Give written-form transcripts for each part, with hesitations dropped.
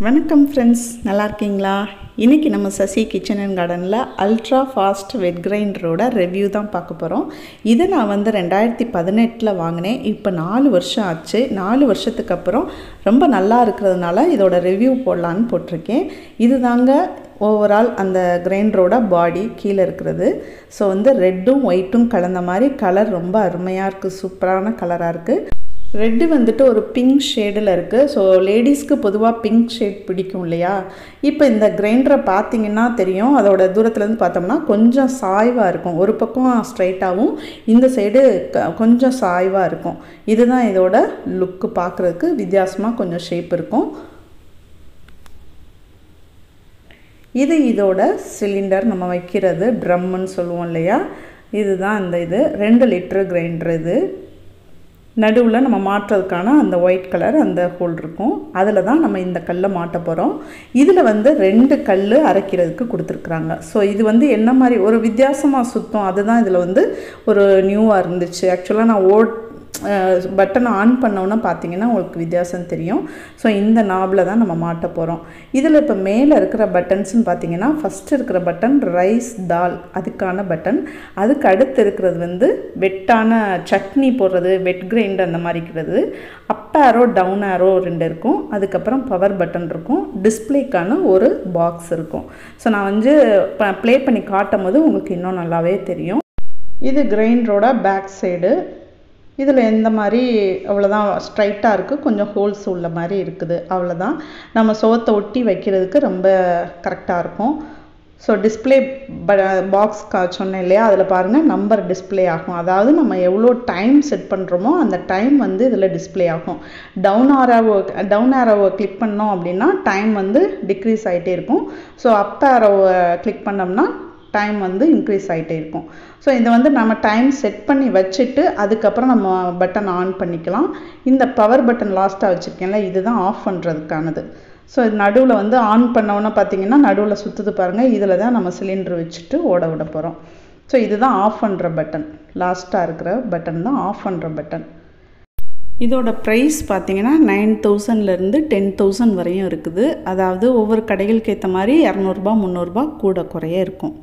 வணக்கம் ஃப்ரெண்ட்ஸ், நல்லா இருக்கீங்களா? இன்றைக்கி நம்ம சசி கிச்சன் அண்ட் கார்டனில் அல்ட்ரா ஃபாஸ்ட் வெட் கிரைண்டரோட ரிவ்யூ தான் பார்க்க போகிறோம். இதை நான் 2018 வாங்கினேன். இப்போ 4 வருஷம் ஆச்சு. 4 வருஷத்துக்கு அப்புறம் ரொம்ப நல்லா இருக்கிறதுனால இதோட ரிவ்யூ போடலான்னு போட்டிருக்கேன். இது தாங்க ஓவரால் அந்த கிரைண்டரோட பாடி கீழே இருக்கிறது. ஸோ ரெட்டும் ஒயிட்டும் கலந்த மாதிரி கலர் ரொம்ப அருமையாக இருக்குது. சூப்பரான கலராக இருக்குது. ரெட்டு ஒரு பிங்க் ஷேடில் இருக்குது. ஸோ லேடிஸ்க்கு பொதுவாக பிங்க் ஷேட் பிடிக்கும் இல்லையா? இப்போ இந்த கிரைண்டரை பார்த்திங்கன்னா தெரியும். அதோட தூரத்துலேருந்து பார்த்தோம்னா கொஞ்சம் சாய்வாக இருக்கும். ஒரு பக்கம் ஸ்ட்ரைட்டாகவும் இந்த சைடு கொஞ்சம் சாய்வாக இருக்கும். இதுதான் இதோட லுக்கு. பார்க்குறதுக்கு வித்தியாசமாக கொஞ்சம் ஷேப் இருக்கும். இது இதோட சிலிண்டர், நம்ம வைக்கிறது ட்ரம்முன்னு சொல்லுவோம் இல்லையா? இதுதான் இது 2 லிட்டர் கிரைண்டர். இது நடுவில் நம்ம மாட்டுறதுக்கான அந்த ஒயிட் கலர் அந்த ஹோல் இருக்கும். அதில் தான் நம்ம இந்த கல்லை மாட்ட போகிறோம். இதில் 2 கல் அரைக்கிறதுக்கு கொடுத்துருக்குறாங்க. ஸோ இது என்ன மாதிரி ஒரு வித்தியாசமாக சுத்தம், அதுதான் இதில் ஒரு நியூவாக இருந்துச்சு. ஆக்சுவலாக நான் பட்டனை ஆன் பண்ணோன்னா பார்த்தீங்கன்னா உங்களுக்கு வித்தியாசம் தெரியும். ஸோ இந்த நாபில் தான் நம்ம மாட்ட போகிறோம். இதில் இப்போ மேலே இருக்கிற பட்டன்ஸ்னு பார்த்தீங்கன்னா, ஃபஸ்ட்டு இருக்கிற பட்டன் ரைஸ் தால், அதுக்கான பட்டன். அதுக்கு அடுத்து இருக்கிறது வெட்டான சட்னி போடுறது, வெட் கிரைண்ட் அந்த மாதிரி இருக்கிறது. அப் ஆரோ டவுன் ஆரோ 2 இருக்கும். அதுக்கப்புறம் பவர் பட்டன் இருக்கும். டிஸ்பிளேக்கான ஒரு பாக்ஸ் இருக்கும். ஸோ நான் ப்ளே பண்ணி காட்டும் போது உங்களுக்கு இன்னும் நல்லாவே தெரியும். இது கிரைண்டரோட பேக் சைடு. இதில் எந்த மாதிரி அவ்வளோதான் ஸ்ட்ரைட்டாக இருக்குது. கொஞ்சம் ஹோல்ஸ் உள்ள மாதிரி இருக்குது. அவ்வளோதான். நம்ம சோத்தை ஒட்டி வைக்கிறதுக்கு ரொம்ப கரெக்டாக இருக்கும். ஸோ டிஸ்பிளே பாக்ஸ் சொன்னேன் இல்லையா? அதில் பாருங்கள் நம்பர் டிஸ்பிளே ஆகும். அதாவது நம்ம எவ்வளோ டைம் செட் பண்ணுறோமோ அந்த டைம் இதில் டிஸ்பிளே ஆகும். டவுன் ஆரோவை கிளிக் பண்ணோம் அப்படின்னா டைம் டிக்ரீஸ் ஆகிட்டே இருக்கும். ஸோ அப் ஆரோவை கிளிக் பண்ணோம்னா டைம் இன்க்ரீஸ் ஆகிட்டே இருக்கும். ஸோ இதை நம்ம டைம் செட் பண்ணி வச்சுட்டு அதுக்கப்புறம் நம்ம பட்டன் ஆன் பண்ணிக்கலாம். இந்த பவர் பட்டன் லாஸ்ட்டாக வச்சுருக்கேன்ல, இதுதான் ஆஃப் பண்ணுறதுக்கானது. ஸோ நடுவில் ஆன் பண்ணோன்னா பார்த்தீங்கன்னா நடுவில் சுற்றுது பாருங்கள். இதில் தான் நம்ம சிலிண்டர் வச்சுட்டு ஓட விட போகிறோம். ஸோ இதுதான் ஆஃப் பண்ணுற பட்டன். லாஸ்ட்டாக இருக்கிற பட்டன் தான் ஆஃப் பண்ணுற பட்டன். இதோட ப்ரைஸ் பார்த்தீங்கன்னா 9,000லேருந்து 10,000 வரையும் இருக்குது. அதாவது ஒவ்வொரு கடைகளுக்கு ஏற்ற மாதிரி 200 300 கூட குறைய இருக்கும்.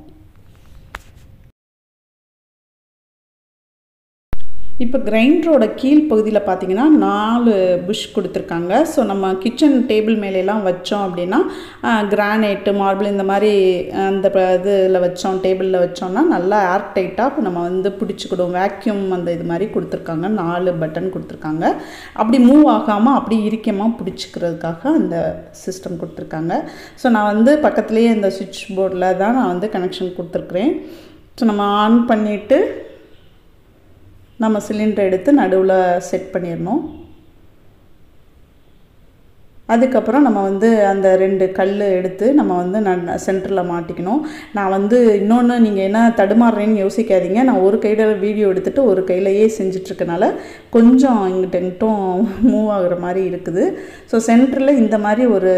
இப்போ கிரைண்டரோட கீழ் பகுதியில் பார்த்தீங்கன்னா 4 புஷ் கொடுத்துருக்காங்க. ஸோ நம்ம கிச்சன் டேபிள் மேலெலாம் வச்சோம் அப்படின்னா கிரானைட்டு, மார்பிள் இந்த மாதிரி அந்த இதில் வச்சோம், டேபிளில் வச்சோம்னா நல்லா ஏர் டைட்டாக நம்ம பிடிச்சிக்கிடும். வேக்யூம் இது மாதிரி கொடுத்துருக்காங்க. 4 பட்டன் கொடுத்துருக்காங்க. அப்படி மூவ் ஆகாமல் அப்படி இறுக்கமாக பிடிச்சிக்கிறதுக்காக அந்த சிஸ்டம் கொடுத்துருக்காங்க. ஸோ நான் பக்கத்துலேயே இந்த சுவிட்ச் போர்டில் தான் நான் கனெக்ஷன் கொடுத்துருக்குறேன். ஸோ நம்ம ஆன் பண்ணிவிட்டு நம்ம சிலிண்டர் எடுத்து நடுவில் செட் பண்ணிடணும். அதுக்கப்புறம் நம்ம அந்த 2 கல் எடுத்து நம்ம சென்டரில் மாட்டிக்கணும். நான் இன்னொன்று நீங்கள் என்ன தடுமாறுறேன்னு யோசிக்காதீங்க. நான் ஒரு கையில் வீடியோ எடுத்துகிட்டு ஒரு கையிலையே செஞ்சிட்ருக்கனால கொஞ்சம் இங்கிட்டும் மூவ் ஆகுற மாதிரி இருக்குது. ஸோ சென்டரில் இந்த மாதிரி ஒரு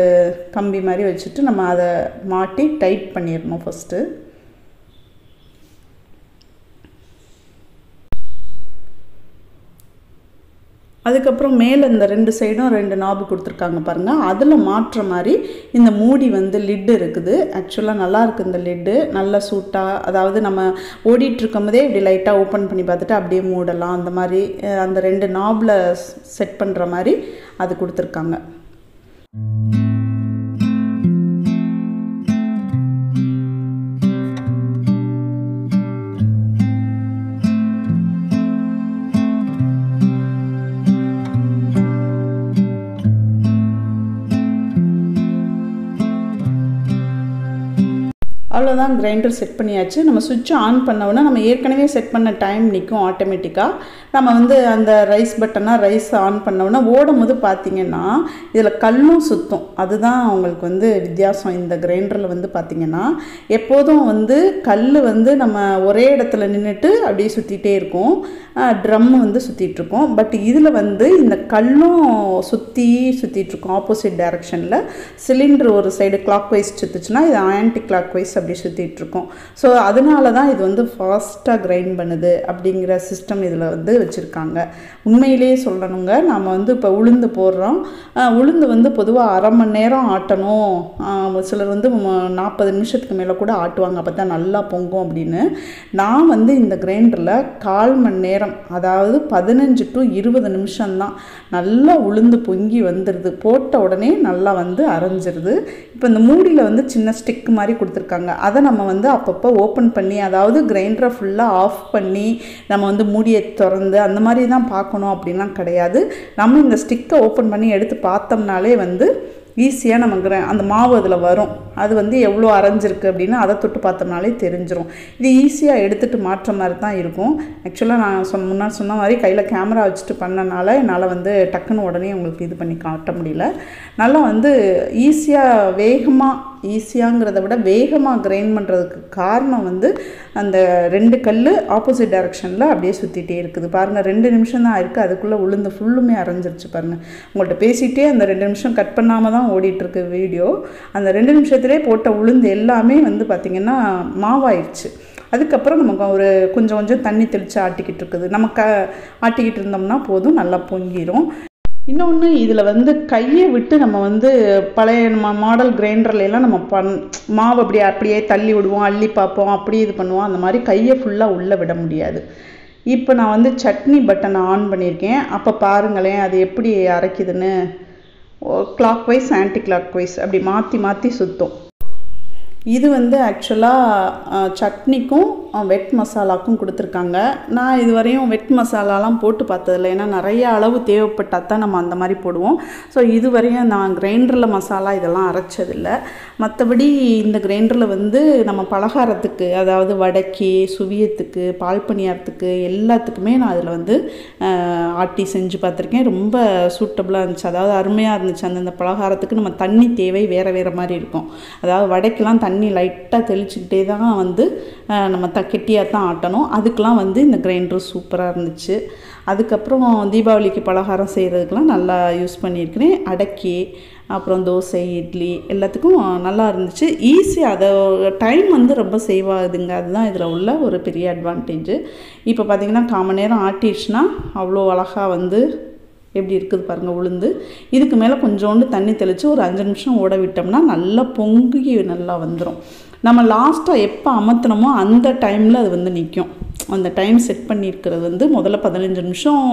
கம்பி மாதிரி வச்சுட்டு நம்ம அதை மாட்டி டைட் பண்ணிடணும் ஃபஸ்ட்டு. அதுக்கப்புறம் மேலே இந்த 2 சைடும் 2 நாபு கொடுத்துருக்காங்க பாருங்கள். அதில் மாற்றுற மாதிரி இந்த மூடி லிட்டு இருக்குது. ஆக்சுவலாக நல்லா இருக்குது இந்த லிட்டு. நல்லா சூட்டாக, அதாவது நம்ம ஓடிட்டுருக்கும் போதே இப்படி லைட்டாக ஓப்பன் பண்ணி பார்த்துட்டு அப்படியே மூடலாம். அந்த மாதிரி அந்த 2 நாபில் செட் பண்ணுற மாதிரி அது கொடுத்துருக்காங்க. அவ்வளோதான், கிரைண்டர் செட் பண்ணியாச்சு. நம்ம சுவிட்ச் ஆன் பண்ணோன்னா நம்ம ஏற்கனவே செட் பண்ண டைம் நிற்கும் ஆட்டோமேட்டிக்காக. நம்ம அந்த ரைஸ் பட்டனாக ரைஸ் ஆன் பண்ணோன்னா ஓடும் போது பார்த்திங்கன்னா இதில் கல்லும் சுற்றும். அதுதான் உங்களுக்கு வித்தியாசம். இந்த கிரைண்டரில் பார்த்திங்கன்னா எப்போதும் கல் நம்ம ஒரே இடத்துல நின்றுட்டு அப்படியே சுற்றிட்டே இருக்கும். ட்ரம்மு சுற்றிட்டுருக்கோம். பட் இதில் இந்த கல்லும் சுற்றிட்டுருக்கோம் ஆப்போசிட் டைரக்ஷனில். சிலிண்டர் ஒரு சைடு கிளாக் வைஸ் சுற்றுச்சுன்னா இது ஆன்டி கிளாக் வைஸ் அப்படியே சுற்றிட்டு இருக்கோம். ஸோ அதனால தான் இது வந்து ஃபாஸ்ட்டாக கிரைண்ட் பண்ணுது அப்படிங்கிற சிஸ்டம் இதில் வந்து வச்சுருக்காங்க. உண்மையிலேயே சொல்லணுங்க, நம்ம வந்து இப்போ உளுந்து போடுறோம். உளுந்து வந்து பொதுவாக அரை மணி நேரம் ஆட்டணும், சிலர் வந்து 40 நிமிஷத்துக்கு மேலே கூட ஆட்டுவாங்க, அப்போ தான் நல்லா பொங்கும் அப்படின்னு. நான் வந்து இந்த கிரைண்டரில் 1/4 மணி நேரம், அதாவது 15 to 20 நிமிஷம்தான் நல்லா உளுந்து பொங்கி வந்துடுது. போட்ட உடனே நல்லா வந்து அரைஞ்சிருது. இப்போ இந்த மூடியில் வந்து சின்ன ஸ்டிக் மாதிரி கொடுத்துருக்காங்க. அதை நம்ம வந்து அப்பப்போ ஓப்பன் பண்ணி, அதாவது கிரைண்டரை ஃபுல்லாக ஆஃப் பண்ணி நம்ம வந்து மூடியை திறந்து அந்த மாதிரி தான் பார்க்கணும் அப்படின்லாம் கிடையாது. நம்ம இந்த ஸ்டிக்கை ஓப்பன் பண்ணி எடுத்து பார்த்தோம்னாலே வந்து ஈஸியாக நமக்கு அந்த மாவு அதில் வரும். அது வந்து எவ்வளோ அரைஞ்சிருக்கு அப்படின்னு அதை தொட்டு பார்த்தோம்னாலே தெரிஞ்சிடும். இது ஈஸியாக எடுத்துகிட்டு மாற்ற மாதிரி தான் இருக்கும். ஆக்சுவலாக நான் முன்னாடி சொன்ன மாதிரி கையில் கேமரா வச்சுட்டு பண்ணனால என்னால் வந்து டக்குன்னு உடனே உங்களுக்கு இது பண்ணி காட்ட முடியல. நல்லா வந்து ஈஸியாக ஈஸியாங்கிறத விட வேகமாக கிரைண்ட் பண்ணுறதுக்கு காரணம் வந்து அந்த 2 கல் ஆப்போசிட் டைரெக்ஷனில் அப்படியே சுற்றிட்டே இருக்குது. பாருங்கள், 2 நிமிஷம் தான் இருக்குது, அதுக்குள்ளே உளுந்து ஃபுல்லுமே அரைஞ்சிருச்சு பாருங்கள். உங்கள்கிட்ட பேசிகிட்டே அந்த 2 நிமிஷம் கட் பண்ணாமல் தான் ஓடிட்டுருக்கு வீடியோ. அந்த 2 நிமிஷத்துலேயே போட்ட உளுந்து எல்லாமே வந்து பார்த்திங்கன்னா மாவாயிடுச்சு. அதுக்கப்புறம் நமக்கு ஒரு கொஞ்சம் கொஞ்சம் தண்ணி தெளித்து ஆட்டிக்கிட்டு இருக்குது. ஆட்டிக்கிட்டு இருந்தோம்னா போதும், நல்லா பொங்கிடும். இன்னொன்று, இதில் வந்து கையை விட்டு நம்ம வந்து பழைய மாடல் கிரைண்டர்லாம் நம்ம மாவு அப்படியே தள்ளி விடுவோம், அள்ளி பார்ப்போம், அப்படி இது பண்ணுவோம். அந்த மாதிரி கையை ஃபுல்லாக உள்ளே விட முடியாது. இப்போ நான் வந்து சட்னி பட்டனை ஆன் பண்ணியிருக்கேன். அப்போ பாருங்களேன் அது எப்படி அரைக்குதுன்னு. Clockwise anticlockwise அப்படி மாற்றி மாற்றி சுற்றும். இது வந்து ஆக்சுவலாக சட்னிக்கும் வெட் மசாலாக்கும் கொடுத்துருக்காங்க. நான் இதுவரையும் வெட் மசாலாலாம் போட்டு பார்த்ததில்ல, ஏன்னா நிறைய அளவு தேவைப்பட்டால் தான் நம்ம அந்த மாதிரி போடுவோம். ஸோ இதுவரையும் நான் கிரைண்டரில் மசாலா இதெல்லாம் அரைச்சதில்லை. மற்றபடி இந்த கிரைண்டரில் வந்து நம்ம பலகாரத்துக்கு, அதாவது வடைக்கு, சுவியத்துக்கு, பால் பணியாரத்துக்கு எல்லாத்துக்குமே நான் அதில் வந்து ஆட்டி செஞ்சு பார்த்துருக்கேன். ரொம்ப சூட்டபுளாக இருந்துச்சு, அதாவது அருமையாக இருந்துச்சு. அந்தந்த பலகாரத்துக்கு நம்ம தண்ணி தேவை வேறு மாதிரி இருக்கும். அதாவது வடைக்கெலாம் தண்ணி லைட்டாக தெளிச்சுக்கிட்டே தான் வந்து நம்ம கெட்டியாக தான் ஆட்டணும். அதுக்கெலாம் வந்து இந்த கிரைண்டர் சூப்பராக இருந்துச்சு. அதுக்கப்புறம் தீபாவளிக்கு பலகாரம் செய்கிறதுக்கெலாம் நல்லா யூஸ் பண்ணியிருக்கிறேன். அடக்கி, அப்புறம் தோசை, இட்லி எல்லாத்துக்கும் நல்லா இருந்துச்சு. ஈஸியாக அதை டைம் வந்து ரொம்ப சேவ் ஆகுதுங்க. அதுதான் இதில் உள்ள ஒரு பெரிய அட்வான்டேஜு. இப்போ பார்த்திங்கன்னா 1/4 மணி நேரம் ஆட்டிடுச்சுன்னா அவ்வளோ அழகாக வந்து எப்படி இருக்குது பாருங்கள் உளுந்து. இதுக்கு மேலே கொஞ்சோண்டு தண்ணி தெளித்து ஒரு 5 நிமிஷம் ஓட விட்டோம்னா நல்லா பொங்கி நல்லா வந்துடும். நம்ம லாஸ்ட்டாக எப்போ அமர்த்தினமோ அந்த டைமில் அது வந்து நிற்கும். அந்த டைம் செட் பண்ணியிருக்கிறது வந்து முதல்ல 15 நிமிஷம்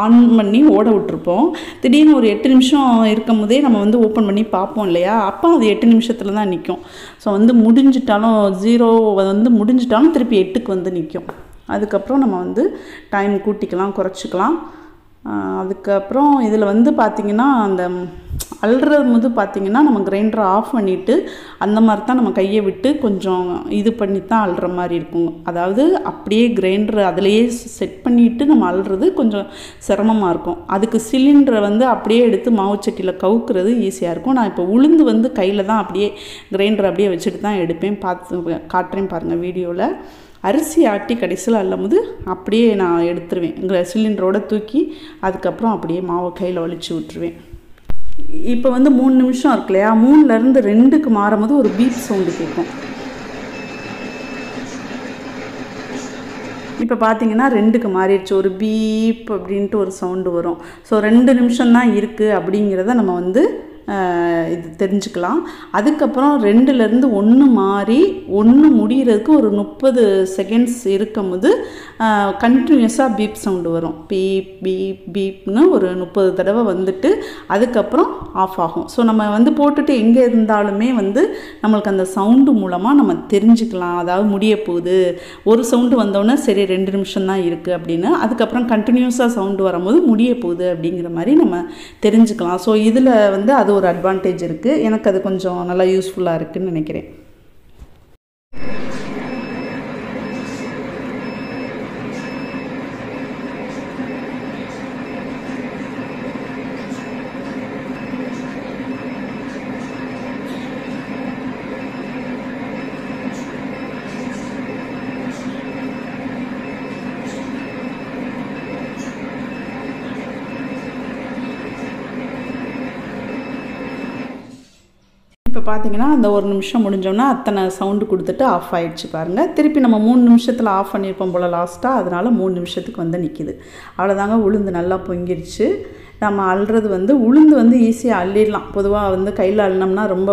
ஆன் பண்ணி ஓட விட்டுருப்போம். திடீர்னு ஒரு 8 நிமிஷம் இருக்கும் போதே நம்ம வந்து ஓப்பன் பண்ணி பார்ப்போம் இல்லையா, அப்போ அது 8 நிமிஷத்தில் தான் நிற்கும். ஸோ வந்து முடிஞ்சிட்டாலும் 0 வந்து முடிஞ்சிட்டாலும் திருப்பி 8க்கு வந்து நிற்கும். அதுக்கப்புறம் நம்ம வந்து டைம் கூட்டிக்கலாம், குறைச்சிக்கலாம். அதுக்கப்புறம் இதில் வந்து பார்த்திங்கன்னா அந்த அல்றது போது பார்த்திங்கன்னா நம்ம கிரைண்டரை ஆஃப் பண்ணிவிட்டு அந்த மாதிரி தான் நம்ம கையை விட்டு கொஞ்சம் இது பண்ணி தான் அல்ற மாதிரி இருக்கும். அதாவது அப்படியே கிரைண்டரை அதிலையே செட் பண்ணிவிட்டு நம்ம அல்றது கொஞ்சம் சிரமமாக இருக்கும். அதுக்கு சிலிண்டரை வந்து அப்படியே எடுத்து மாவு சட்டியில் கவுக்கிறது ஈஸியாக இருக்கும். நான் இப்போ உளுந்து வந்து கையில் தான் அப்படியே கிரைண்டரை அப்படியே வச்சுட்டு தான் எடுப்பேன். காட்டுறேன் பாருங்கள் வீடியோவில். அரிசி ஆட்டி கடைசியில் அள்ளும்போது அப்படியே நான் எடுத்துருவேன், சிலிண்டரோடு தூக்கி அதுக்கப்புறம் அப்படியே மாவை கையில் வலிச்சு விட்டுருவேன். இப்போ வந்து 3 நிமிஷம் இருக்கு இல்லையா, 3லேருந்து 2க்கு மாறும்போது ஒரு பீப் சவுண்டு கேட்கும். இப்போ பார்த்தீங்கன்னா 2க்கு மாறிடுச்சு, ஒரு பீப் அப்படின்ட்டு ஒரு சவுண்டு வரும். ஸோ 2 நிமிஷம் தான் இருக்குது அப்படிங்கிறத நம்ம வந்து இது தெரிஞ்சுக்கலாம். அதுக்கப்புறம் 2லேருந்து 1 மாறி 1 முடிகிறதுக்கு ஒரு 30 செகண்ட்ஸ் இருக்கும்போது கண்டினியூஸாக பீப் சவுண்டு வரும். பீப் பீப் பீப்னு ஒரு 30 தடவை வந்துட்டு அதுக்கப்புறம் ஆஃப் ஆகும். ஸோ நம்ம வந்து போட்டுட்டு எங்கே இருந்தாலுமே வந்து நம்மளுக்கு அந்த சவுண்டு மூலமாக நம்ம தெரிஞ்சுக்கலாம். அதாவது முடிய போகுது, ஒரு சவுண்டு வந்தோடனே சரி 2 நிமிஷம் தான் இருக்குது அப்படின்னு, அதுக்கப்புறம் கண்டினியூஸாக சவுண்டு வரும்போது முடிய போகுது அப்படிங்கிற மாதிரி நம்ம தெரிஞ்சுக்கலாம். ஸோ இதில் வந்து அது ஒரு அட்வான்டேஜ் இருக்குது. எனக்கு அது கொஞ்சம் நல்லா யூஸ்ஃபுல்லாக இருக்குதுன்னு நினைக்கிறேன். இப்போ பார்த்தீங்கன்னா அந்த ஒரு நிமிஷம் முடிஞ்சோன்னா அத்தனை சவுண்டு கொடுத்துட்டு ஆஃப் ஆகிடுச்சு பாருங்கள். திருப்பி நம்ம 3 நிமிஷத்தில் ஆஃப் பண்ணியிருப்போம் போல் லாஸ்ட்டாக, அதனால் 3 நிமிஷத்துக்கு வந்து நிற்கிது. அவ்வளோதாங்க, உளுந்து நல்லா பொங்கிடுச்சு. நம்ம அள்ளுறது வந்து உளுந்து வந்து ஈஸியாக அள்ளிடலாம். பொதுவாக வந்து கையில் அள்ளினோம்னா ரொம்ப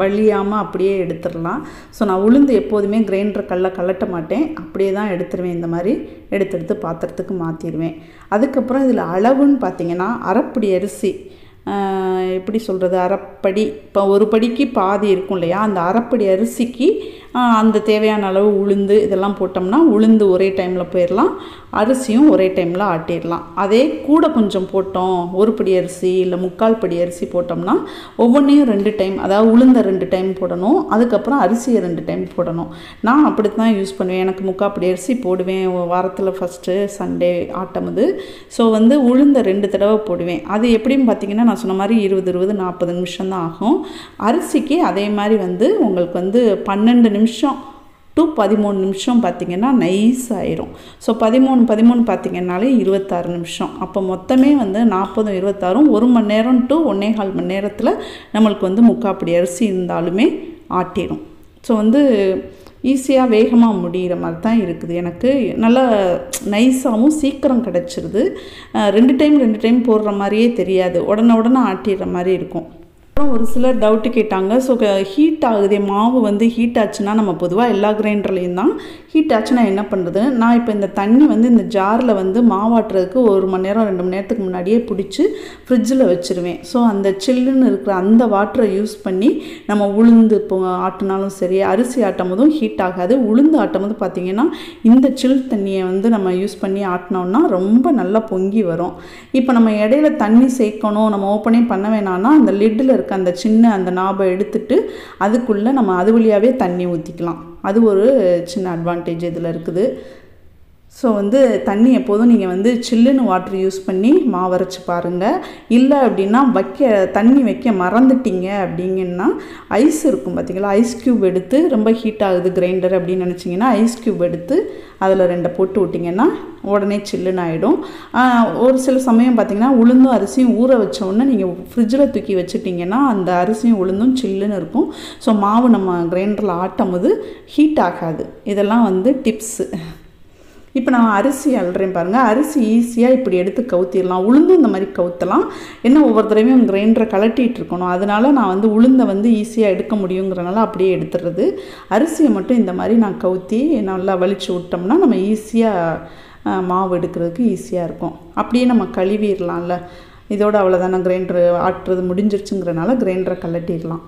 வலியாமல் அப்படியே எடுத்துடலாம். ஸோ நான் உளுந்து எப்போதுமே கிரைண்டர் கலட்ட மாட்டேன், அப்படியே தான் எடுத்துருவேன். இந்த மாதிரி எடுத்து பாத்திரத்துக்கு மாற்றிடுவேன். அதுக்கப்புறம் இதில் அளவுன்னு பார்த்தீங்கன்னா அரைப்படி அரிசி, எப்படி சொல்கிறது, அரைப்படி, இப்போ ஒரு படிக்கு பாதி இருக்கும் இல்லையா, அந்த அரைப்படி அரிசிக்கு அந்த தேவையான அளவு உளுந்து இதெல்லாம் போட்டோம்னா உளுந்து ஒரே டைமில் போயிடலாம், அரிசியும் ஒரே டைமில் ஆட்டிடலாம். அதே கூட கொஞ்சம் போட்டோம், ஒரு படி அரிசி இல்லை 3/4 படி அரிசி போட்டோம்னா ஒவ்வொன்றையும் 2 டைம், அதாவது உளுந்தை 2 டைம் போடணும், அதுக்கப்புறம் அரிசியை 2 டைம் போடணும். நான் அப்படி தான் யூஸ் பண்ணுவேன். எனக்கு 3/4 படி அரிசி போடுவேன் வாரத்தில் ஃபஸ்ட்டு சண்டே ஆட்டமுது. ஸோ வந்து உளுந்தை 2 தடவை போடுவேன். அது எப்படின்னு பார்த்தீங்கன்னா நான் சொன்ன மாதிரி 20 40 நிமிஷம் தான் ஆகும். அரிசிக்கு அதே மாதிரி வந்து உங்களுக்கு வந்து 12 நிமிஷம் டு 13 நிமிஷம் பார்த்திங்கன்னா நைஸ் ஆயிரும். ஸோ 13 பார்த்திங்கனாலே 26 நிமிஷம். அப்போ மொத்தமே வந்து 40 26 1 மணி நேரம் டு 1.25 மணி நேரத்தில் நம்மளுக்கு வந்து 3/4 படி அரிசி இருந்தாலுமே ஆட்டிடும். ஸோ வந்து ஈஸியாக வேகமாக முடிகிற மாதிரி தான் இருக்குது. எனக்கு நல்லா நைஸாகவும் சீக்கிரம் கிடச்சிருது. 2 டைம் போடுற மாதிரியே தெரியாது, உடனே ஆட்டிடுற மாதிரி இருக்கும். அப்புறம் ஒரு சிலர் டவுட்டு கேட்டாங்க, ஸோ ஹீட் ஆகுதே, மாவு வந்து ஹீட் ஆச்சுன்னா, நம்ம பொதுவாக எல்லா கிரைண்டர்லேயும் தான் ஹீட் ஆச்சுன்னா என்ன பண்ணுறது. நான் இப்போ இந்த தண்ணி வந்து இந்த ஜாரில் வந்து மாவாட்டுறதுக்கு 1 மணி நேரம் 2 மணி நேரத்துக்கு முன்னாடியே பிடிச்சி ஃப்ரிட்ஜில் வச்சுருவேன். ஸோ அந்த சில்லுன்னு இருக்கிற அந்த வாட்டரை யூஸ் பண்ணி நம்ம உளுந்து இப்போ ஆட்டினாலும் சரி, அரிசி ஆட்டும் போதும் ஹீட் ஆகாது. உளுந்து ஆட்டும் போது பார்த்திங்கன்னா இந்த சில் தண்ணியை வந்து நம்ம யூஸ் பண்ணி ஆட்டினோம்னா ரொம்ப நல்லா பொங்கி வரும். இப்போ நம்ம இடையில தண்ணி சேர்க்கணும், நம்ம ஓப்பனே பண்ண வேணாம்னா அந்த லிட்டில் இருக்க அந்த சின்ன அந்த நாபை எடுத்துட்டு அதுக்குள்ளே நம்ம அது வழியாகவே தண்ணி ஊற்றிக்கலாம். அது ஒரு சின்ன அட்வான்டேஜ் இதில் இருக்குது. ஸோ வந்து தண்ணி எப்போதும் நீங்கள் வந்து சில்லுன்னு வாட்டர் யூஸ் பண்ணி மாவரைச்சி பாருங்கள். இல்லை அப்படின்னா தண்ணி வைக்க மறந்துட்டீங்க அப்படிங்கன்னா ஐஸ் இருக்கும் பார்த்திங்களா, ஐஸ் க்யூப் எடுத்து, ரொம்ப ஹீட் ஆகுது கிரைண்டர் அப்படின்னு நினச்சிங்கன்னா ஐஸ் க்யூப் எடுத்து அதில் 2 போட்டு விட்டிங்கன்னா உடனே சில்லுன்னு ஆகிடும். ஒரு சில சமயம் பார்த்திங்கன்னா உளுந்தும் அரிசியும் ஊற வச்சோடனே நீங்கள் ஃப்ரிட்ஜில் தூக்கி வச்சுட்டிங்கன்னா அந்த அரிசியும் உளுந்தும் சில்லுன்னு இருக்கும். ஸோ மாவு நம்ம கிரைண்டரில் ஆட்டும் போது ஹீட் ஆகாது. இதெல்லாம் வந்து டிப்ஸு. இப்போ நான் அரிசி அள்ளுறேன் பாருங்கள். அரிசி ஈஸியாக இப்படி எடுத்து கவுத்திடலாம், உளுந்தும் இந்த மாதிரி கவுத்தலாம். என்ன ஒவ்வொரு தடவையும் கிரைண்டரை கலட்டிகிட்டு இருக்கணும், அதனால் நான் வந்து உளுந்தை வந்து ஈஸியாக எடுக்க முடியுங்கிறனால அப்படியே எடுத்துடுறது. அரிசியை மட்டும் இந்த மாதிரி நான் கவுத்தி நல்லா வலிச்சு விட்டோம்னா நம்ம ஈஸியாக மாவு எடுக்கிறதுக்கு ஈஸியாக இருக்கும். அப்படியே நம்ம கழுவிடலாம்ல. இதோட அவ்வளோதானே, கிரைண்டர் ஆட்டுறது முடிஞ்சிருச்சுங்கிறனால கிரைண்டரை கலட்டிடலாம்.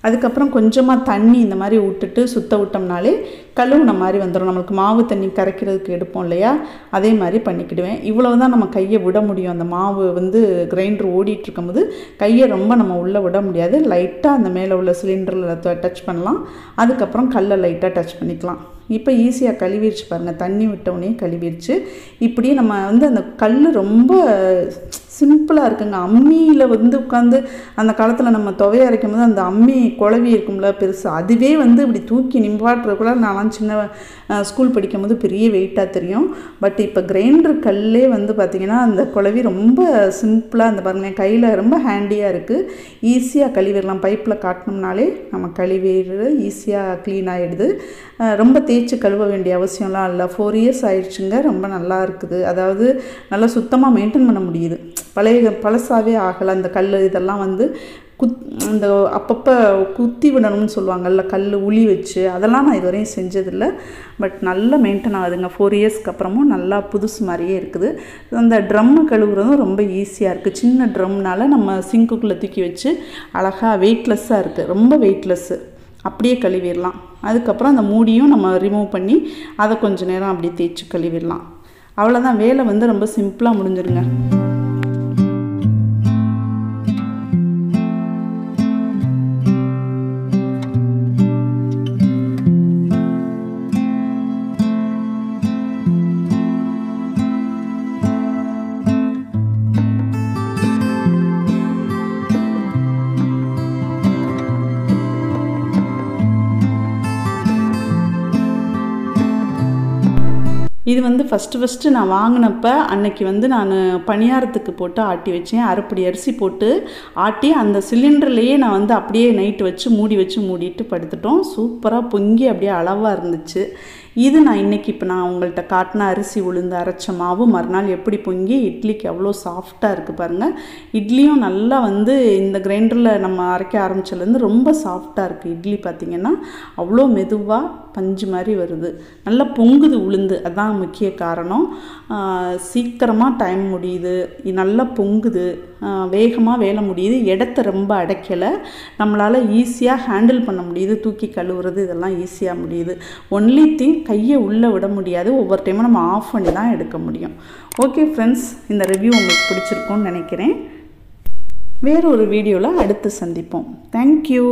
அதுக்கப்புறம் கொஞ்சமாக தண்ணி இந்த மாதிரி விட்டுட்டு சுத்த விட்டோம்னாலே கழுவுன மாதிரி வந்துடும். நம்மளுக்கு மாவு தண்ணி கரைக்கிறதுக்கு எடுப்போம் இல்லையா, அதே மாதிரி பண்ணிக்கிடுவேன். இவ்வளவு தான் நம்ம கையை விட முடியும். அந்த மாவு வந்து கிரைண்டர் ஓடிட்டு இருக்கும்போது கையை ரொம்ப நம்ம உள்ளே விட முடியாது. லைட்டாக அந்த மேலே உள்ள சிலிண்டரில் டச் பண்ணலாம், அதுக்கப்புறம் கல்லை லைட்டாக டச் பண்ணிக்கலாம். இப்போ ஈஸியாக கழுவிடுச்சு பாருங்கள், தண்ணி விட்டவுடனே கழுவிடுச்சு. இப்படியே நம்ம வந்து அந்த கல் ரொம்ப சிம்பிளாக இருக்குங்க. அம்மியில் வந்து உட்காந்து அந்த காலத்தில் நம்ம துவையை அரைக்கும் போது அந்த அம்மி குழவி இருக்கும்ல பெருசு, அதுவே வந்து இப்படி தூக்கி நிம்பாட்டுறதுக்குள்ள நான்லாம் சின்ன ஸ்கூல் படிக்கும் போது பெரிய வெயிட்டாக தெரியும். பட் இப்போ கிரைண்டர் கல்லே வந்து பார்த்திங்கன்னா அந்த குழவி ரொம்ப சிம்பிளாக அந்த பாருங்களேன், கையில் ரொம்ப ஹேண்டியாக இருக்குது. ஈஸியாக கழுவிடலாம். பைப்பில் காட்டினோம்னாலே நம்ம கழுவிடுறது ஈஸியாக க்ளீன் ஆகிடுது. ரொம்ப தேய்ச்சி கழுவ வேண்டிய அவசியம்லாம் இல்லை. 4 இயர்ஸ் ஆயிடுச்சுங்க, ரொம்ப நல்லா இருக்குது. அதாவது நல்லா சுத்தமாக மெயின்டைன் பண்ண முடியுது. பழசாகவே ஆகலை. அந்த கல் இதெல்லாம் வந்து இந்த அப்பப்போ குத்தி விடணும்னு சொல்லுவாங்கள்ல, கல் உளி வச்சு, அதெல்லாம் நான் இதுவரையும் செஞ்சதில்லை. பட் நல்லா மெயின்டைன் ஆகுதுங்க. 4 இயர்ஸ்க்கு அப்புறமும் நல்லா புதுசு மாதிரியே இருக்குது. அந்த ட்ரம்மு கழுவுறதும் ரொம்ப ஈஸியாக இருக்குது. சின்ன ட்ரம்னால நம்ம சிங்க்குள்ளே தூக்கி வச்சு அழகாக வெயிட்லெஸ்ஸாக இருக்குது, ரொம்ப வெயிட்லெஸ்ஸு. அப்படியே கழுவிடலாம். அதுக்கப்புறம் அந்த மூடியும் நம்ம ரிமூவ் பண்ணி அதை கொஞ்சம் நேரம் அப்படியே தேய்ச்சி கழுவிடலாம். அவ்வளோதான், வேலை வந்து ரொம்ப சிம்பிளாக முடிஞ்சிருங்க. இது வந்து ஃபஸ்ட்டு நான் வாங்கினப்ப அன்னைக்கு வந்து நான் பணியாரத்துக்கு போட்டு ஆட்டி வச்சேன். அரைப்படி அரிசி போட்டு ஆட்டி அந்த சிலிண்டர்லேயே நான் வந்து அப்படியே நைட்டு வச்சு மூடிட்டு படுத்துட்டோம். சூப்பராக பொங்கி அப்படியே அளவாக இருந்துச்சு. இது நான் இன்றைக்கி இப்போ நான் உங்கள்கிட்ட காட்டின அரிசி உளுந்து அரைச்ச மாவு மறுநாள் எப்படி பொங்கி இட்லிக்கு அவ்வளோ சாஃப்டாக இருக்குது பாருங்கள். இட்லியும் நல்லா வந்து இந்த கிரைண்டரில் நம்ம அரைக்க ஆரம்பிச்சதுலேருந்து ரொம்ப சாஃப்டாக இருக்குது. இட்லி பார்த்திங்கன்னா அவ்வளோ மெதுவாக பஞ்சு மாதிரி வருது. நல்லா பொங்குது உளுந்து, அதுதான் முக்கிய காரணம். சீக்கிரமாக டைம் முடியுது, நல்லா பொங்குது, வேகமாக வேலை முடியுது, இடத்த ரொம்ப அடைக்கலை, நம்மளால் ஈஸியாக ஹேண்டில் பண்ண முடியுது, தூக்கி கழுவுறது இதெல்லாம் ஈஸியாக முடியுது. ஒன்லி திங் கையை உள்ளே விட முடியாது, ஒவ்வொரு டைமும் நம்ம ஆஃப் பண்ணி தான் எடுக்க முடியும். ஓகே ஃப்ரெண்ட்ஸ், இந்த ரிவ்யூ உங்களுக்கு பிடிச்சிருக்கும்னு நினைக்கிறேன். வேறு ஒரு வீடியோவில் அடுத்து சந்திப்போம். தேங்க்யூ.